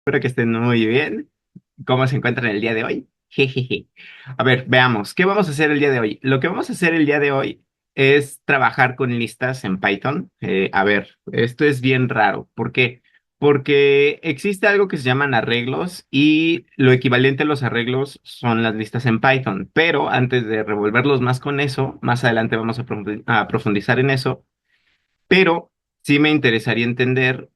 Espero que estén muy bien. ¿Cómo se encuentran el día de hoy? Jejeje. A ver, veamos, ¿qué vamos a hacer el día de hoy? Lo que vamos a hacer el día de hoy es trabajar con listas en Python. A ver, esto es bien raro. ¿Por qué? Porque existe algo que se llaman arreglos y lo equivalente a los arreglos son las listas en Python. Pero antes de revolverlos más con eso, más adelante vamos a profundizar en eso. Pero sí me interesaría entender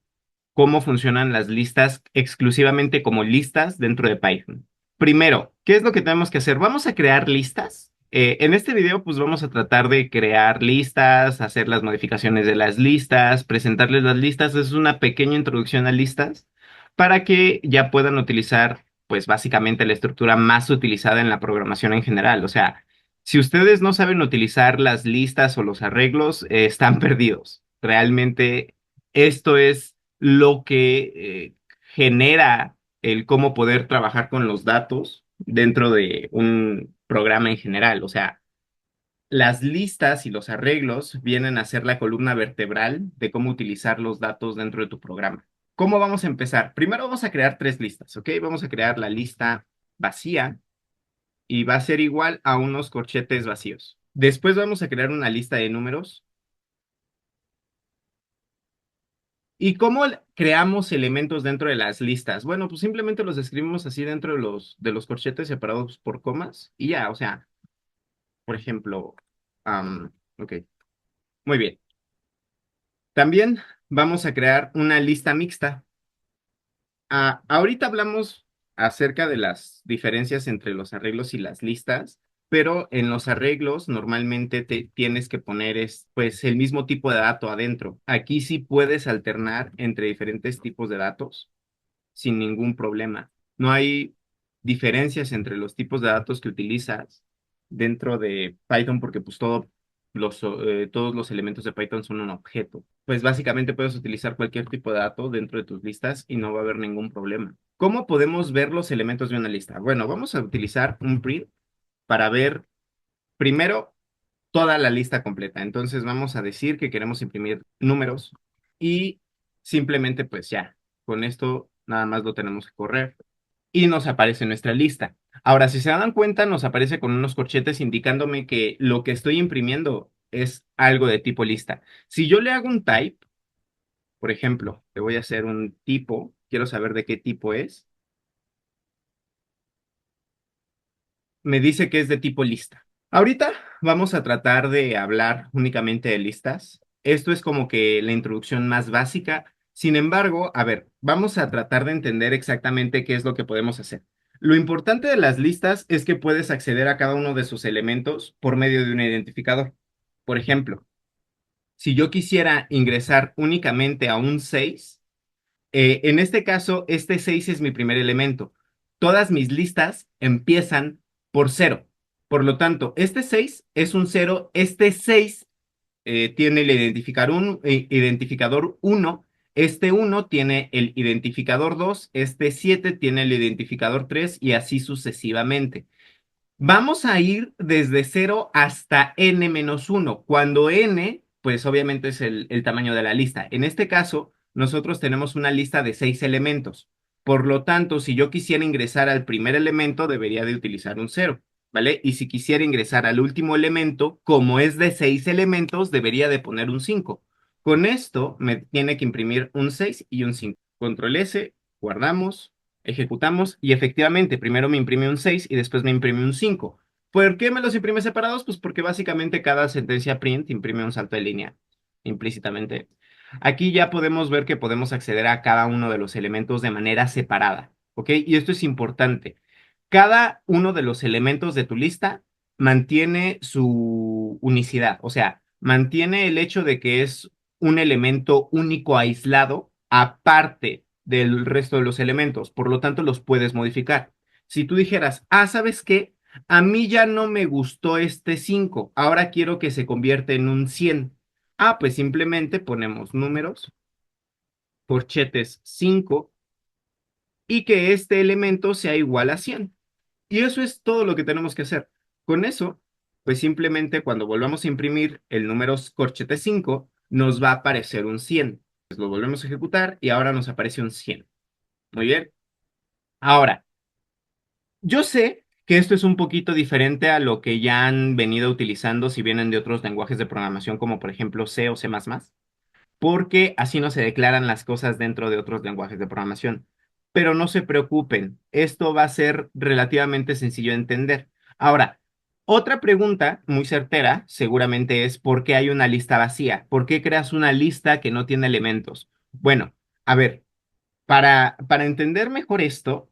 cómo funcionan las listas exclusivamente como listas dentro de Python. Primero, ¿qué es lo que tenemos que hacer? Vamos a crear listas. En este video, pues vamos a tratar de crear listas, hacer las modificaciones de las listas, presentarles las listas. Es una pequeña introducción a listas para que ya puedan utilizar, pues básicamente la estructura más utilizada en la programación en general. O sea, si ustedes no saben utilizar las listas o los arreglos, están perdidos. Realmente esto es lo que genera el cómo poder trabajar con los datos dentro de un programa en general. O sea, las listas y los arreglos vienen a ser la columna vertebral de cómo utilizar los datos dentro de tu programa. ¿Cómo vamos a empezar? Primero vamos a crear tres listas, ¿ok? Vamos a crear la lista vacía y va a ser igual a unos corchetes vacíos. Después vamos a crear una lista de números. ¿Y cómo creamos elementos dentro de las listas? Bueno, pues simplemente los escribimos así dentro de los corchetes separados por comas y ya, o sea, por ejemplo, ok, muy bien. También vamos a crear una lista mixta. Ahorita hablamos acerca de las diferencias entre los arreglos y las listas, pero en los arreglos normalmente te tienes que poner pues el mismo tipo de dato adentro. Aquí sí puedes alternar entre diferentes tipos de datos sin ningún problema. No hay diferencias entre los tipos de datos que utilizas dentro de Python porque pues todos los elementos de Python son un objeto. Pues básicamente puedes utilizar cualquier tipo de dato dentro de tus listas y no va a haber ningún problema. ¿Cómo podemos ver los elementos de una lista? Bueno, vamos a utilizar un print para ver primero toda la lista completa. Entonces vamos a decir que queremos imprimir números y simplemente pues ya, con esto nada más lo tenemos que correr y nos aparece nuestra lista. Ahora, si se dan cuenta, nos aparece con unos corchetes indicándome que lo que estoy imprimiendo es algo de tipo lista. Si yo le hago un type, por ejemplo, le voy a hacer un tipo, quiero saber de qué tipo es, me dice que es de tipo lista. Ahorita vamos a tratar de hablar únicamente de listas. Esto es como que la introducción más básica. Sin embargo, a ver, vamos a tratar de entender exactamente qué es lo que podemos hacer. Lo importante de las listas es que puedes acceder a cada uno de sus elementos por medio de un identificador. Por ejemplo, si yo quisiera ingresar únicamente a un 6, en este caso, este 6 es mi primer elemento. Todas mis listas empiezan por cero. Por lo tanto, este 6 es un cero. Este 6 tiene el identificador uno. Este uno tiene el identificador 2. Este 7 tiene el identificador 3 y así sucesivamente. Vamos a ir desde cero hasta n-1, cuando n, pues obviamente es el tamaño de la lista. En este caso, nosotros tenemos una lista de 6 elementos. Por lo tanto, si yo quisiera ingresar al primer elemento, debería de utilizar un cero, ¿vale? Y si quisiera ingresar al último elemento, como es de 6 elementos, debería de poner un 5. Con esto me tiene que imprimir un 6 y un 5. Control S, guardamos. Ejecutamos y efectivamente primero me imprime un 6 y después me imprime un 5. ¿Por qué me los imprime separados? Pues porque básicamente cada sentencia print imprime un salto de línea implícitamente. Aquí ya podemos ver que podemos acceder a cada uno de los elementos de manera separada, ¿ok? Y esto es importante. Cada uno de los elementos de tu lista mantiene su unicidad, o sea, mantiene el hecho de que es un elemento único aislado aparte del resto de los elementos, por lo tanto los puedes modificar. Si tú dijeras, ¿sabes qué? A mí ya no me gustó este 5, ahora quiero que se convierta en un 100. Pues simplemente ponemos números, corchetes 5 y que este elemento sea igual a 100. Y eso es todo lo que tenemos que hacer. Con eso, pues simplemente cuando volvamos a imprimir el número corchete 5 nos va a aparecer un 100. Pues lo volvemos a ejecutar y ahora nos aparece un 100. Muy bien. Ahora, yo sé que esto es un poquito diferente a lo que ya han venido utilizando si vienen de otros lenguajes de programación como por ejemplo C o C++, porque así no se declaran las cosas dentro de otros lenguajes de programación. Pero no se preocupen, esto va a ser relativamente sencillo de entender. Ahora, otra pregunta muy certera seguramente es ¿por qué hay una lista vacía? ¿Por qué creas una lista que no tiene elementos? Bueno, a ver, para entender mejor esto,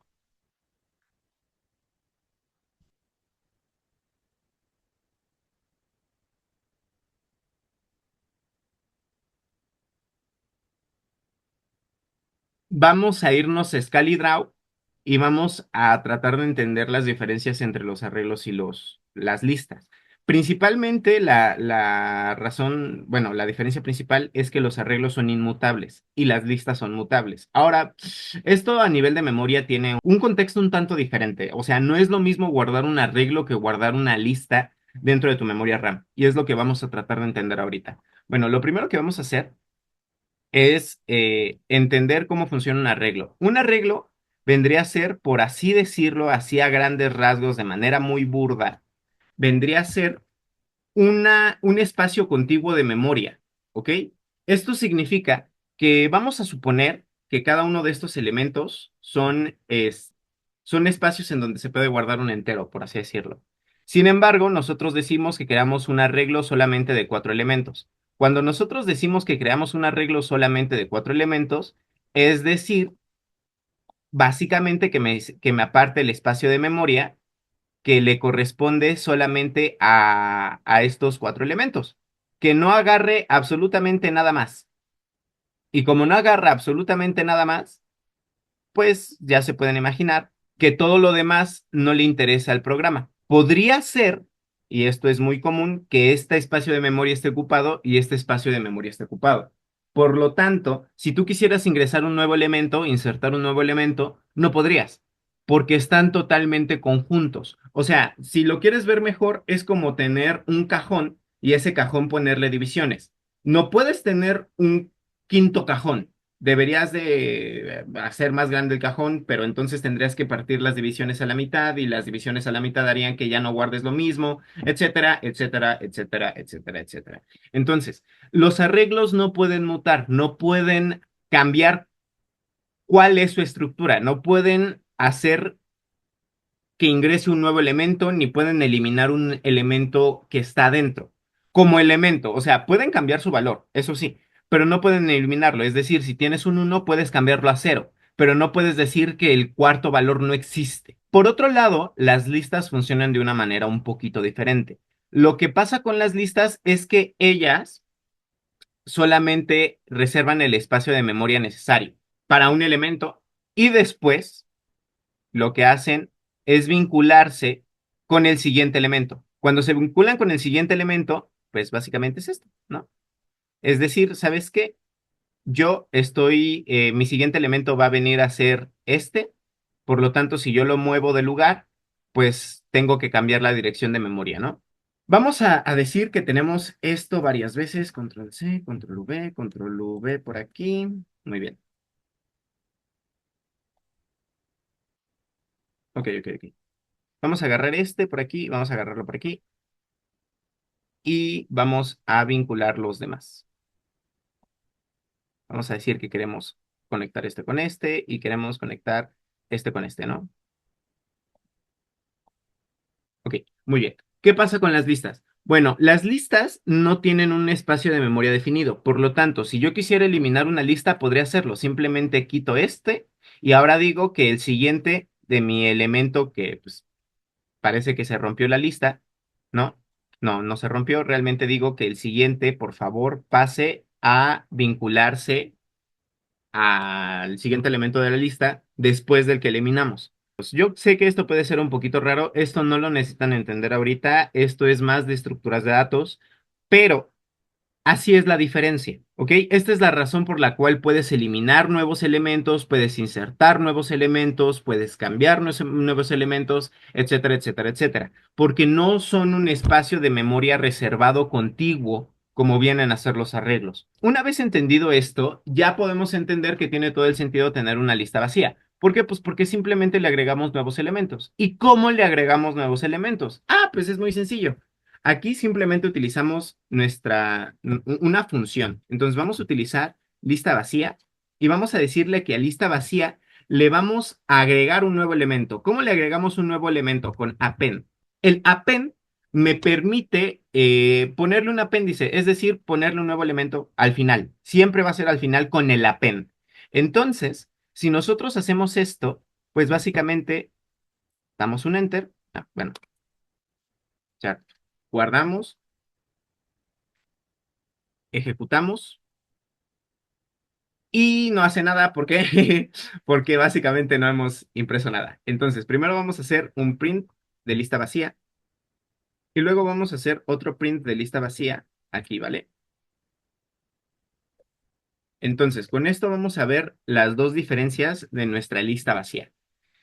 vamos a irnos a ScaliDraw y vamos a tratar de entender las diferencias entre los arreglos y las listas. Principalmente la razón, bueno, la diferencia principal es que los arreglos son inmutables y las listas son mutables. Ahora, esto a nivel de memoria tiene un contexto un tanto diferente. O sea, no es lo mismo guardar un arreglo que guardar una lista dentro de tu memoria RAM. Y es lo que vamos a tratar de entender ahorita. Bueno, lo primero que vamos a hacer es entender cómo funciona un arreglo. Un arreglo vendría a ser, por así decirlo, así a grandes rasgos, de manera muy burda, vendría a ser un espacio contiguo de memoria, ¿ok? Esto significa que vamos a suponer que cada uno de estos elementos son espacios en donde se puede guardar un entero, por así decirlo. Sin embargo, nosotros decimos que creamos un arreglo solamente de cuatro elementos. Cuando nosotros decimos que creamos un arreglo solamente de cuatro elementos, es decir, básicamente que me aparte el espacio de memoria que le corresponde solamente a estos cuatro elementos, que no agarre absolutamente nada más. Y como no agarra absolutamente nada más, pues ya se pueden imaginar que todo lo demás no le interesa al programa. Podría ser, y esto es muy común, que este espacio de memoria esté ocupado y este espacio de memoria esté ocupado. Por lo tanto, si tú quisieras ingresar un nuevo elemento, insertar un nuevo elemento, no podrías, porque están totalmente conjuntos. O sea, si lo quieres ver mejor, es como tener un cajón y ese cajón ponerle divisiones. No puedes tener un quinto cajón, deberías de hacer más grande el cajón, pero entonces tendrías que partir las divisiones a la mitad y las divisiones a la mitad harían que ya no guardes lo mismo, etcétera, etcétera, etcétera, etcétera, etcétera. Entonces, los arreglos no pueden mutar, no pueden cambiar cuál es su estructura, no pueden hacer que ingrese un nuevo elemento ni pueden eliminar un elemento que está dentro como elemento. O sea, pueden cambiar su valor, eso sí, pero no pueden eliminarlo. Es decir, si tienes un uno puedes cambiarlo a cero, pero no puedes decir que el cuarto valor no existe. Por otro lado, las listas funcionan de una manera un poquito diferente. Lo que pasa con las listas es que ellas solamente reservan el espacio de memoria necesario para un elemento y después lo que hacen es vincularse con el siguiente elemento. Cuando se vinculan con el siguiente elemento, pues básicamente es esto, ¿no? Es decir, ¿sabes qué? Mi siguiente elemento va a venir a ser este, por lo tanto, si yo lo muevo de lugar, pues tengo que cambiar la dirección de memoria, ¿no? Vamos a decir que tenemos esto varias veces, control C, control V por aquí. Muy bien. Ok, ok, ok. Vamos a agarrar este por aquí, vamos a agarrarlo por aquí y vamos a vincular los demás. Vamos a decir que queremos conectar este con este y queremos conectar este con este, ¿no? Ok, muy bien. ¿Qué pasa con las listas? Bueno, las listas no tienen un espacio de memoria definido. Por lo tanto, si yo quisiera eliminar una lista, podría hacerlo. Simplemente quito este y ahora digo que el siguiente de mi elemento que pues, parece que se rompió la lista, ¿no? No, no se rompió. Realmente digo que el siguiente, por favor, pase a vincularse al siguiente elemento de la lista después del que eliminamos. Pues yo sé que esto puede ser un poquito raro, esto no lo necesitan entender ahorita, esto es más de estructuras de datos, pero así es la diferencia, ¿ok? Esta es la razón por la cual puedes eliminar nuevos elementos, puedes insertar nuevos elementos, puedes cambiar nuevos elementos, etcétera, etcétera, etcétera, porque no son un espacio de memoria reservado contiguo como vienen a ser los arreglos. Una vez entendido esto, ya podemos entender que tiene todo el sentido tener una lista vacía. ¿Por qué? Pues porque simplemente le agregamos nuevos elementos. ¿Y cómo le agregamos nuevos elementos? Ah, pues es muy sencillo. Aquí simplemente utilizamos una función. Entonces vamos a utilizar lista vacía y vamos a decirle que a lista vacía le vamos a agregar un nuevo elemento. ¿Cómo le agregamos un nuevo elemento? Con append. El append me permite ponerle un apéndice, es decir, ponerle un nuevo elemento al final. Siempre va a ser al final con el append. Entonces, si nosotros hacemos esto, pues básicamente damos un enter. Bueno, ya guardamos, ejecutamos y no hace nada. ¿Por qué? Porque básicamente no hemos impreso nada. Entonces, primero vamos a hacer un print de lista vacía y luego vamos a hacer otro print de lista vacía aquí, ¿vale? Entonces, con esto vamos a ver las dos diferencias de nuestra lista vacía.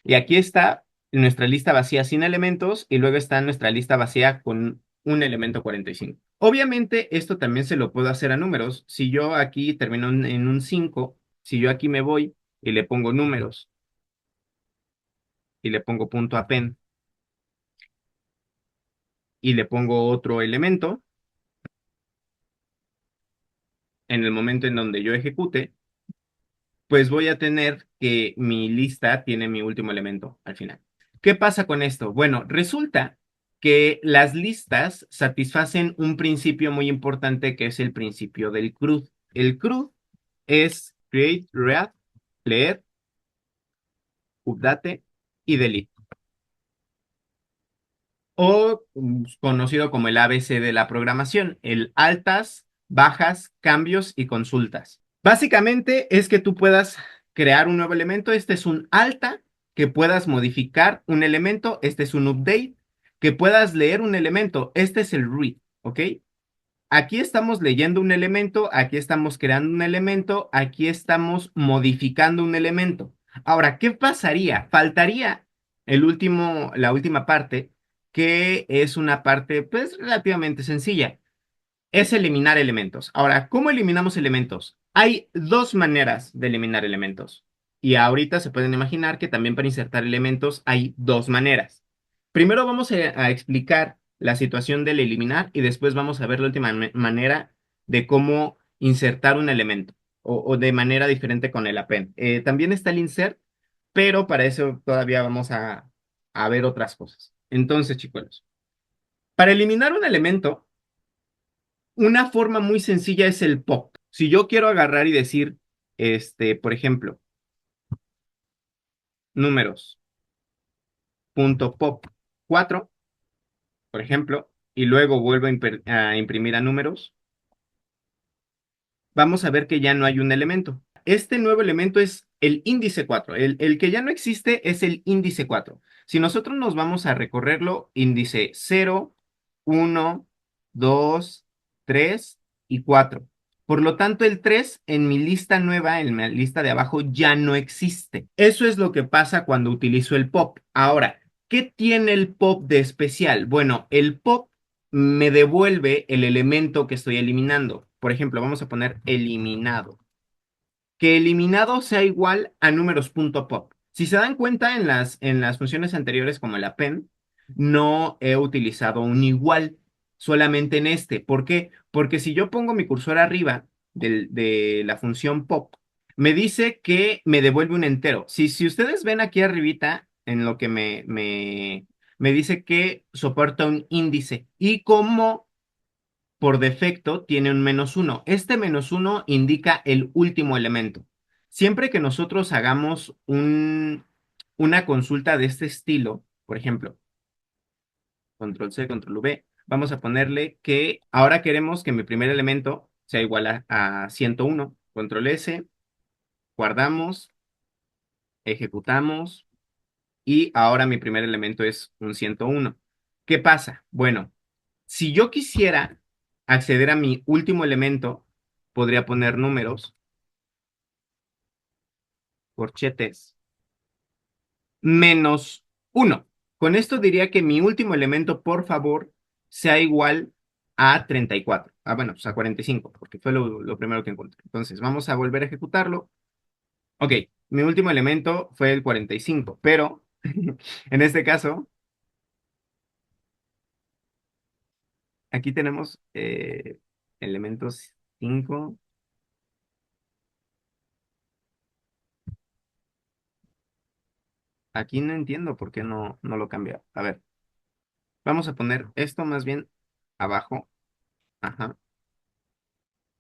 Y aquí está nuestra lista vacía sin elementos y luego está nuestra lista vacía con un elemento 45. Obviamente, esto también se lo puedo hacer a números. Si yo aquí termino en un 5, si yo aquí me voy y le pongo números y le pongo punto append y le pongo otro elemento, en el momento en donde yo ejecute, pues voy a tener que mi lista tiene mi último elemento al final. ¿Qué pasa con esto? Bueno, resulta que las listas satisfacen un principio muy importante que es el principio del CRUD. El CRUD es create, read, leer, update y delete, o conocido como el ABC de la programación, el altas, bajas, cambios y consultas. Básicamente es que tú puedas crear un nuevo elemento. Este es un alta, que puedas modificar un elemento. Este es un update, que puedas leer un elemento. Este es el read, ¿ok? Aquí estamos leyendo un elemento, aquí estamos creando un elemento, aquí estamos modificando un elemento. Ahora, ¿qué pasaría? Faltaría la última parte, que es una parte, pues, relativamente sencilla, es eliminar elementos. Ahora, ¿cómo eliminamos elementos? Hay dos maneras de eliminar elementos. Y ahorita se pueden imaginar que también para insertar elementos hay dos maneras. Primero vamos a explicar la situación del eliminar y después vamos a ver la última manera de cómo insertar un elemento o de manera diferente con el append. También está el insert, pero para eso todavía vamos a ver otras cosas. Entonces, chicos, para eliminar un elemento, una forma muy sencilla es el pop. Si yo quiero agarrar y decir, por ejemplo, números, punto pop 4, por ejemplo, y luego vuelvo a imprimir a números, vamos a ver que ya no hay un elemento. Este nuevo elemento es el índice 4. El que ya no existe es el índice 4. Si nosotros nos vamos a recorrerlo, índice 0, 1, 2, 3 y 4. Por lo tanto, el 3 en mi lista nueva, en mi lista de abajo, ya no existe. Eso es lo que pasa cuando utilizo el pop. Ahora, ¿qué tiene el pop de especial? Bueno, el pop me devuelve el elemento que estoy eliminando. Por ejemplo, vamos a poner eliminado. Que eliminado sea igual a números.pop. Si se dan cuenta en las funciones anteriores como el append, no he utilizado un igual, solamente en este. ¿Por qué? Porque si yo pongo mi cursor arriba de la función pop, me dice que me devuelve un entero. Si ustedes ven aquí arribita, en lo que me dice que soporta un índice. Y como por defecto tiene un -1. Este -1 indica el último elemento. Siempre que nosotros hagamos una consulta de este estilo, por ejemplo, control C, control V, vamos a ponerle que ahora queremos que mi primer elemento sea igual a 101. Control S, guardamos, ejecutamos y ahora mi primer elemento es un 101. ¿Qué pasa? Bueno, si yo quisiera acceder a mi último elemento, podría poner números, corchetes, -1. Con esto diría que mi último elemento, por favor, sea igual a 34. Ah, bueno, pues a 45, porque fue lo primero que encontré. Entonces, vamos a volver a ejecutarlo. Ok, mi último elemento fue el 45, pero en este caso, aquí tenemos elementos 5. Aquí no entiendo por qué no lo cambia. A ver, vamos a poner esto más bien abajo. Ajá,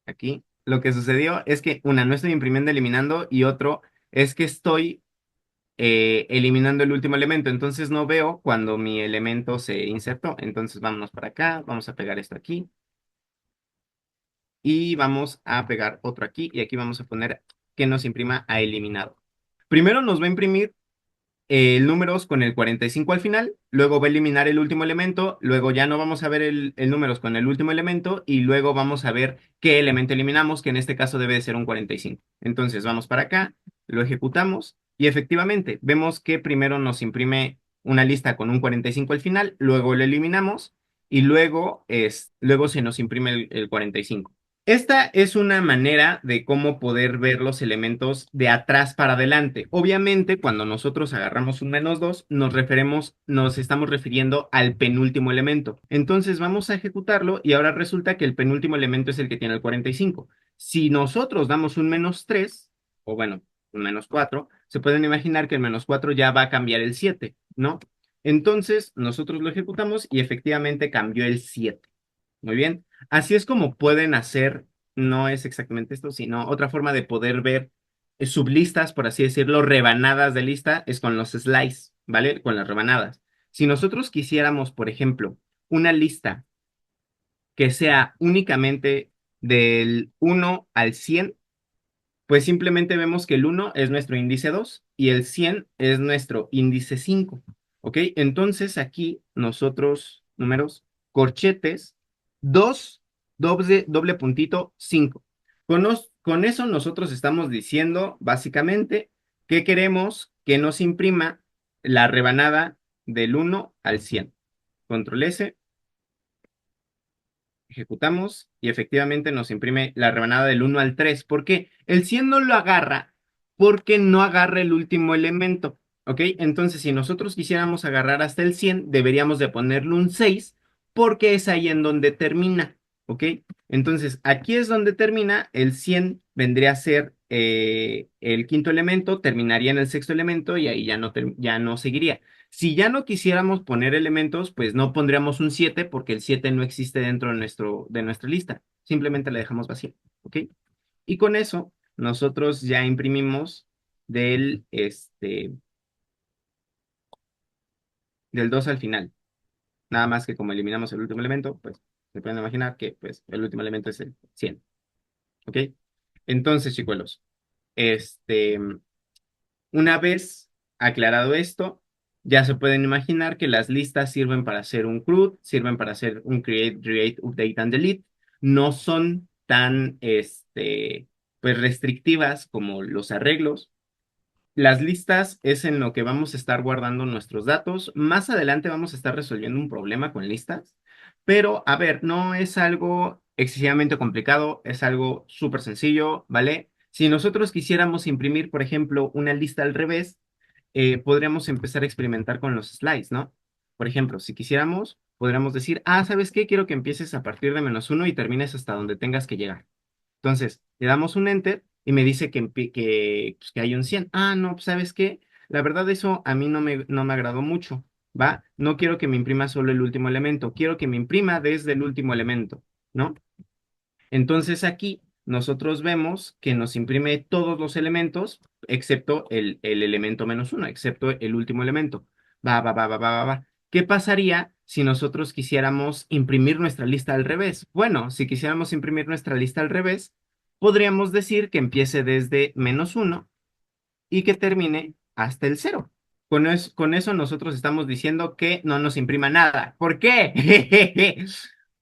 aquí. Lo que sucedió es que una, no estoy imprimiendo eliminando y otro es que estoy eliminando el último elemento. Entonces no veo cuando mi elemento se insertó. Entonces vámonos para acá, vamos a pegar esto aquí y vamos a pegar otro aquí y aquí vamos a poner que nos imprima a eliminado. Primero nos va a imprimir el números con el 45 al final, luego va a eliminar el último elemento, luego ya no vamos a ver el números con el último elemento y luego vamos a ver qué elemento eliminamos, que en este caso debe de ser un 45. Entonces vamos para acá, lo ejecutamos y efectivamente vemos que primero nos imprime una lista con un 45 al final, luego lo eliminamos y luego se nos imprime el 45. Esta es una manera de cómo poder ver los elementos de atrás para adelante. Obviamente, cuando nosotros agarramos un -2, nos estamos refiriendo al penúltimo elemento. Entonces vamos a ejecutarlo y ahora resulta que el penúltimo elemento es el que tiene el 45. Si nosotros damos un -3, o bueno, un -4, se pueden imaginar que el -4 ya va a cambiar el 7, ¿no? Entonces nosotros lo ejecutamos y efectivamente cambió el 7. Muy bien. Así es como pueden hacer, no es exactamente esto, sino otra forma de poder ver sublistas, por así decirlo, rebanadas de lista, es con los slices, ¿vale? Con las rebanadas. Si nosotros quisiéramos, por ejemplo, una lista que sea únicamente del 1 al 100, pues simplemente vemos que el 1 es nuestro índice 2 y el 100 es nuestro índice 5. ¿Ok? Entonces aquí nosotros, números, corchetes, 2 doble puntito, 5. Con eso nosotros estamos diciendo básicamente que queremos que nos imprima la rebanada del 1 al 100. Control S, ejecutamos y efectivamente nos imprime la rebanada del 1 al 3. ¿Por qué? El 100 no lo agarra porque no agarra el último elemento. ¿Ok? Entonces, si nosotros quisiéramos agarrar hasta el 100, deberíamos de ponerle un 6 porque es ahí en donde termina. ¿Ok? Entonces, aquí es donde termina. El 100 vendría a ser el quinto elemento, terminaría en el sexto elemento y ahí ya no seguiría. Si ya no quisiéramos poner elementos, pues no pondríamos un 7 porque el 7 no existe dentro de nuestra lista. Simplemente la dejamos vacía. ¿Ok? Y con eso, nosotros ya imprimimos del 2 al final. Nada más que como eliminamos el último elemento, pues se pueden imaginar que pues, el último elemento es el 100. ¿Ok? Entonces, chicuelos, este, una vez aclarado esto, ya se pueden imaginar que las listas sirven para hacer un CRUD, sirven para hacer un create, update and delete. No son tan pues restrictivas como los arreglos. Las listas es en lo que vamos a estar guardando nuestros datos. Más adelante vamos a estar resolviendo un problema con listas, pero a ver, no es algo excesivamente complicado, es algo súper sencillo, ¿vale? Si nosotros quisiéramos imprimir, por ejemplo, una lista al revés, podríamos empezar a experimentar con los slides, ¿no? Por ejemplo, si quisiéramos, podríamos decir, ¿sabes qué? Quiero que empieces a partir de -1 y termines hasta donde tengas que llegar. Entonces, le damos un enter y me dice pues, que hay un 100. No, pues, ¿sabes qué? La verdad, eso a mí no me agradó mucho, ¿va? No quiero que me imprima solo el último elemento, quiero que me imprima desde el último elemento, ¿no? Entonces aquí nosotros vemos que nos imprime todos los elementos, excepto el elemento -1, excepto el último elemento. Va, va, va, va, va, va, va. ¿Qué pasaría si nosotros quisiéramos imprimir nuestra lista al revés? Bueno, si quisiéramos imprimir nuestra lista al revés, podríamos decir que empiece desde -1 y que termine hasta el 0. Con eso nosotros estamos diciendo que no nos imprima nada. ¿Por qué?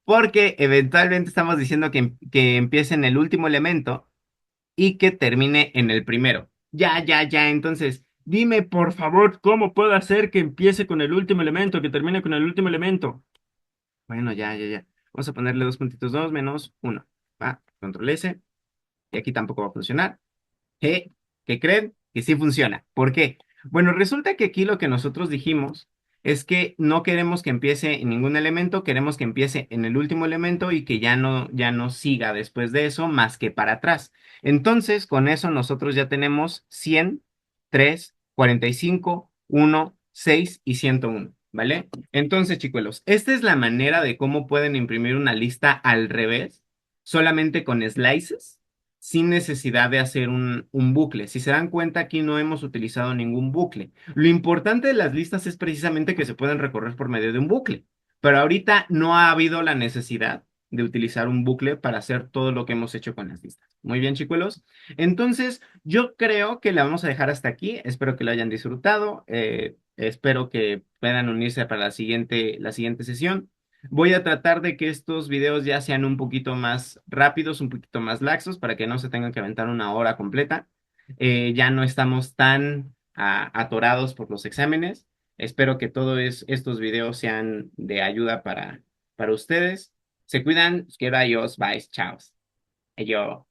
Porque eventualmente estamos diciendo que empiece en el último elemento y que termine en el primero. Ya, ya, ya. Entonces, dime por favor, ¿cómo puedo hacer que empiece con el último elemento, que termine con el último elemento? Bueno, ya, ya, ya. Vamos a ponerle 2.2 menos 1. Va, control S. Y aquí tampoco va a funcionar. ¿Qué creen? que sí funciona. ¿Por qué? Bueno, resulta que aquí lo que nosotros dijimos es que no queremos que empiece en ningún elemento, queremos que empiece en el último elemento y que ya no siga después de eso más que para atrás. Entonces, con eso nosotros ya tenemos 100, 3, 45, 1, 6 y 101, ¿vale? Entonces, chicuelos, esta es la manera de cómo pueden imprimir una lista al revés, solamente con slices, sin necesidad de hacer un bucle. Si se dan cuenta, aquí no hemos utilizado ningún bucle. Lo importante de las listas es precisamente que se pueden recorrer por medio de un bucle, pero ahorita no ha habido la necesidad de utilizar un bucle para hacer todo lo que hemos hecho con las listas. Muy bien, chicuelos. Entonces, yo creo que la vamos a dejar hasta aquí. Espero que lo hayan disfrutado. Espero que puedan unirse para la siguiente sesión. Voy a tratar de que estos videos ya sean un poquito más rápidos, un poquito más laxos, para que no se tengan que aventar una hora completa. Ya no estamos tan atorados por los exámenes. Espero que todos estos videos sean de ayuda para ustedes. Se cuidan. Quiero. Adiós. Bye. Chao. Yo.